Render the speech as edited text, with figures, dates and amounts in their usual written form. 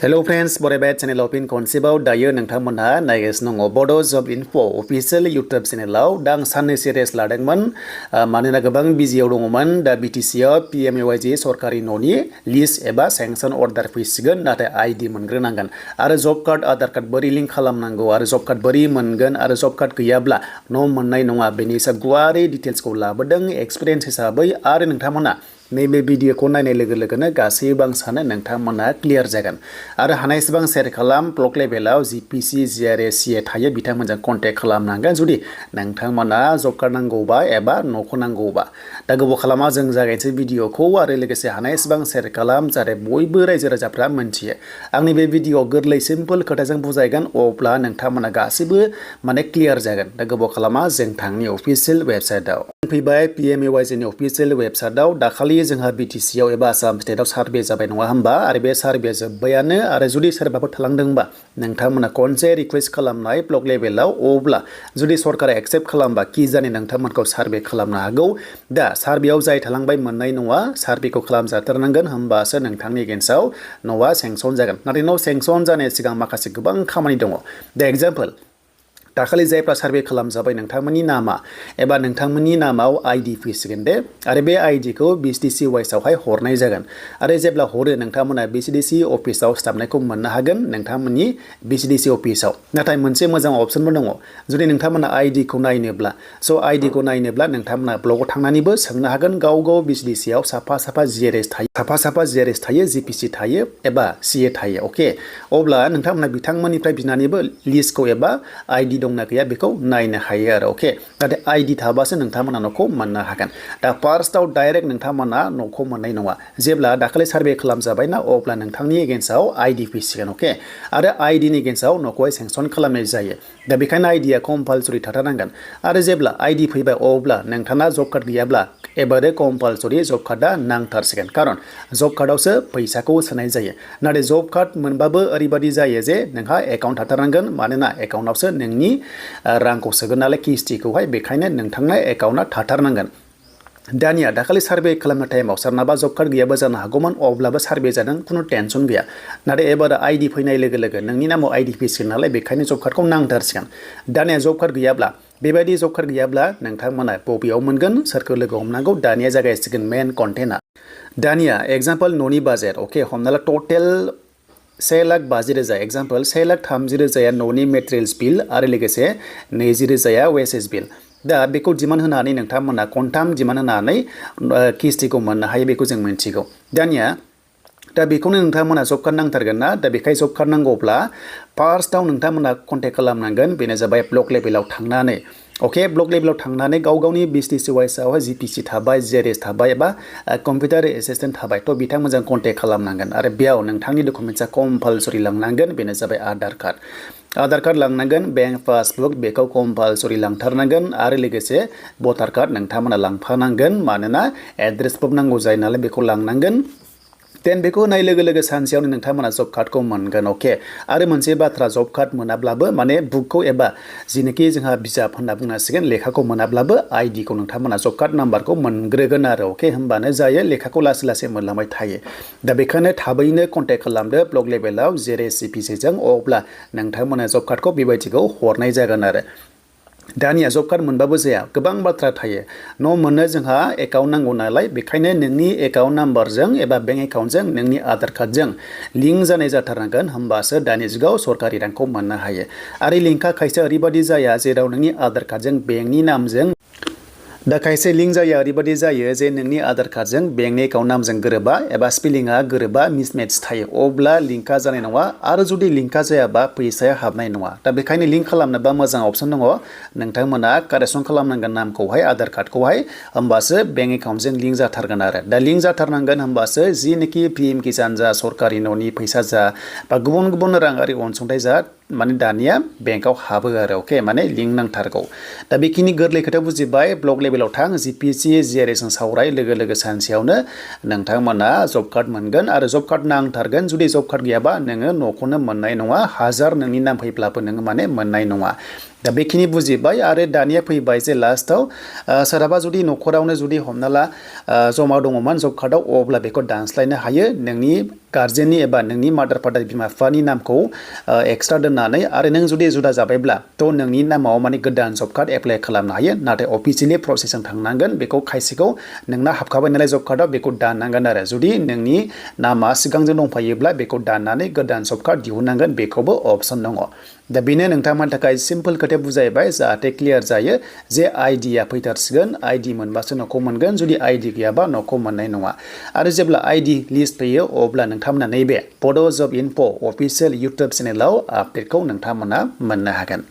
Hello friends, Bodo channel opin konsepau dayo nongtangmona naigasino Bodo Job Info official YouTube channel dang sanni series ladengman manena gobang biziaw dongman da BTC PMAY-G sorkari noni list eba sanction order fisigon natai ID monggronanggan आरो job card Aadhaar card bari link खालामनांगौ आरो job card bari मोनगोन आरो job card गैयाब्ला न मोननाय नङा बेनि सा गुवारै डिटेल्स खौ लाबोदों एक्सपीरियेंस हिसाबै आरो नोंथांमोना नैबे भिडिअ खौ नायनाय लोगो लोगोनो गासैबो आं सानो नोंथांमोना क्लियर जागोन आरो हानायसेबां शेयार खालाम ब्लग लेभेलाव GPC GRS CA थायो बिथांमोनजों कन्टेक्ट खालामनांगोन जुदि नोंथांमोना जब कार्ड नांगौबा एबा न'खौ नांगौबा दा गोबाव खालामा जों जागायनोसै भिडिअखौ आरो लोगोसे हानायसेबां शेयार खालाम जाहाथे बयबो रायजो राजाफ्रा मोनथियो आंनि बे भिडिअ गोरलै सिम्पल खोथाजों बुजायगोन अब्ला नोंथांमोना गासैबो माने क्लियर जागोन दा गोबाव खालामा जों थांनि अफिशियेल वेबसाइटआव फैबाय PMAY-G नि अफिशियेल वेबसाइटआव दाखालि जोंहा BTC आव एबा आसाम स्टेटआव सार्भे जाबाय नङा होमबा आरो बे सार्भे जोब्बायानो आरो जुदि सोरबाफोर थालांदोंबा नोंथांमोना खनसे रिक्वेस्ट खालामनाय ब्लग लेभेलाव अब्ला जुदि सरकारा एक्सेप्ट खालामबा कि जानि नोंथांमोनखौ सार्भे खालामनो हागौ दा सार्भेआव जाय थालांबाय मोननाय नङा सार्भेखौ खालामजाथारनांगोन होमबासो नोंथांनि एगेन्स्टआव न'आ सेंसन जागोन नाथाय न' सेंसन जानायनि सिगां माखासे गोबां खामानि दङ दा एग्जाम्पल दाखालि जायफ्रा सार्भे खालामजाबाय नोंथांमोननि नामा एबा नोंथांमोननि नामाव ID फैसिगोन दे आरो बे ID खौ BTC वाइसआवहाय हरनाय जागोन आरो जेब्ला हरो नोंथांमोना BTC अफिसाव स्टाफनायखौ मोननो हागोन नोंथांमोननि BTC अफिसाव नाथाय मोनसे मोजां अपसनबो दङ जुदि नोंथांमोना ID खौ नायनोब्ला ID खौ नायनोब्ला नोंथांमोना ब्लगाव थांनानैबो सोंनो हागोन गाव BTC आव साफा GRS थायो GPC थायो एबा CA थायो अके अब्ला नोंथांमोना बिथांमोननिफ्राय बिनानैबो लिस्टखौ एबा ID दंना गैया बेखौ नायनो हायो आरो अके नाथाय ID थाबासो नोंथांमोना न'खौ मोननो हागोन दा फार्स्टआव डाइरेक्ट नोंथांमोना न'खौ मोननाय नङा जेब्ला दाखालि सार्भे खालामजाबायना अब्ला नोंथांनि एगेन्स्टआव ID फैसिगोन अके आरो ID नि एगेन्स्टआव न'खौहाय सेंसन खालामनाय जायो दा बेखायनो ID आ कम्पालसरि थाथारनांगोन आरो जेब्ला ID फैबाय अब्ला नोंथाङा जब कार्ड गैयाब्ला एबारे कम्पालसरि जब कार्डआ नांथारसिगोन खारन जब कार्डआवसो फैसाखौ सोनाय जायो नाथाय जब कार्ड मोनबाबो ओरैबादि जायो जे नोंहा एकाउन्ट थाथारनांगोन मानोना एकाउन्टआवसो नोंनि रांखौ सोगोन नालाय किस्तिखौहाय बेखायनो नोंथांना एकाउन्टआ थाथारनांगोन दानिया दाखालि सार्भे खालामनाय टाइमाव सोरनाबा जब कार्ड गैयाबा जानो हागौमोन अब्लाबो सार्भे जादों खुनु टेनसन गैया नाथाय एबार ID फैनाय लोगो लोगो नोंनि नामाव ID फैसिगोन नालाय बेखायनो जब कार्डखौ नांथारसिगोन दानिया जब कार्ड गैयाब्ला बेबायदि जब कार्ड गैयाब्ला नोंथांमोना बबेयाव मोनगोन सोरखौ लोगो हमनांगौ दानिया जागायसिगोन मेन कन्टेन्टआ दानिया एग्जाम्पल न'नि बाजेट अके हमना ला टटेल 1,50,000 एग्जाम्पल 1,30,000 न'नि मेटेरियल्स बिल आरो लोगोसे 20,000 वेजेस बिल दा बेखौ डिमान्ड होनानै नोंथांमोना खनथाम डिमान्ड होनानै किस्तिखौ मोननो हायो बेखौ जों मिन्थिगौ दानिया दा बेखौनो नोंथांमोना जब कार्ड नांथारगोन ना दा बेखाय जब कार्ड नांगौब्ला फार्स्टआव नोंथांमोना कन्टेक्ट खालामनांगोन बेनो जाबाय ब्लक लेभेलाव थांनानै अके ब्लक लेभेलाव थांनानै गावनि BTC वाइसआवहाय GPC थाबाय GRS थाबाय एबा कम्पिउटार एसिस्टेन्ट थाबाय थ' बिथांमोनजों कन्टेक्ट खालामनांगोन आरो बेयाव नोंथांनि डकुमेन्ट्सआ कम्पालसरि लांनांगोन बेनो जाबाय आधार कार्ड लांनांगोन बेंक पासबुक बेखौ कम्पालसरि लांथारनांगोन आरो लोगोसे भटार कार्ड नोंथांमोना लांफानांगोन मानोना एड्रेस प्रुफ नांगौ जायो नालाय बेखौ लांनांगोन देन बेखौ होनाय लोगो लोगो सानसेयावनो नोंथांमोना जब कार्डखौ मोनगोन अके आरो मोनसे बाथ्रा जब कार्ड मोनाब्लाबो माने बुकखौ एबा जिनोखि जोंहा बिजाब होनना बुंनांसिगोन लेखाखौ मोनाब्लाबो ID खौ नोंथांमोना जब कार्ड नाम्बारखौ मोनग्रोगोन आरो अके होमबानो जायो लेखाखौ लासै लासै मोनलांबाय थायो दा बेखायनो थाबैनो कन्टेक्ट खालामदो ब्लक लेभेलाव GRS GPC जों अब्ला नोंथांमोना जब कार्डखौ बेबायदिखौ हरनाय जागोन आरो दानिया जब कार्ड मोनबाबो जाया गोबां बाथ्रा थायो न' मोननो जोंहा एकाउन्ट नांगौ नालाय बेखायनो नोंनि एकाउन्ट नाम्बारजों एबा बेंक एकाउन्टजों नोंनि आधार कार्डजों लिंक जानाय जाथारनांगोन होमबासो दानि जुगाव सरकारि रांखौ मोननो हायो आरो लिंकआ खायसे ओरैबादि जाया जेराव नोंनि आधार कार्डजों बेंकनि नामजों दा खायसे लिंक जाया ओरैबादि जायो जे नोंनि आधार कार्डजों बेंकनि एकाउन्ट नामजों गोरोबा एबा स्पेलिंआ गोरोबा मिसमेट्स थायो अब्ला लिंकआ जानाय नङा आरो जुदि लिंकआ जायाबा फैसाया हाबनाय नङा दा बेखायनो लिंक खालामनोबा मोजां अपसन दङ नोंथांमोना कारेक्सन खालामनांगोन नामखौहाय आधार कार्डखौहाय होमबासो बेंक एकाउन्टजों लिंक जाथारगोन आरो दा लिंक जाथारनांगोन होमबासो जिनोखि PM किसान जा सरकारि न'नि फैसा जा बा गुबुन गुबुन राङारि अनसुंथाइ जा माने दानिया बेंकआव हाबो आरो अके माने लिंक नांथारगौ दा बेखिनि गोरलै खोथा बुजिबाय ब्लक लेभेलाव थां जिपिसि जिआरए जों सावराय लोगो लोगो सानसेयावनो नोंथांमोना जब कार्ड मोनगोन आरो जब कार्ड नांथारगोन जुदि जब कार्ड गैयाबा नोङो न'खौनो मोननाय नङा हाजार नोंनि नाम फैब्लाबो नोङो माने मोननाय नङा दा बेखिनि बुजिबाय आरो दानिया फैबाय जे लास्टआव सोरहाबा जुदि न'खरावनो जुदि हमना ला जमा दङमोन जब कार्डआव अब्ला बेखौ दानस्लायनो हायो नोंनि गार्जेननि एबा नोंनि मादार फादार बिमा बिफानि नामखौ एक्सट्रा दोननानै आरो नों जुदि जुदा जाबायब्ला थ' नोंनि नामाव माने गोदान जब कार्ड एप्लाइ खालामनो हायो नाथाय अफिसियेलि प्रसेसजों थांनांगोन बेखौ खायसेखौ नोंना हाबखाबाय नालाय जब कार्डआव बेखौ दाननांगोन आरो जुदि नोंनि नामा सिगांजों दंफायोब्ला बेखौ दाननानै गोदान जब कार्ड दिहुननांगोन बेखौबो अपसन दङ दा बेनो नोंथांमोननि थाखाय सिम्पोल खोथा बुजायबाय जाहाथे क्लियार जायो जे आइडिया फैथारसिगोन आइडि मोनबासो न'खौ मोनगोन जुदि आइडि गैयाबा न'खौ मोननाय नङा आरो जेब्ला आइडि लिस्ट फैयो अब्ला नोंथांमोना नैबे बड' जब इनफ' अफिसियेल इउटुब चेनेलाव आपडेटखौ नोंथांमोना मोननो हागोन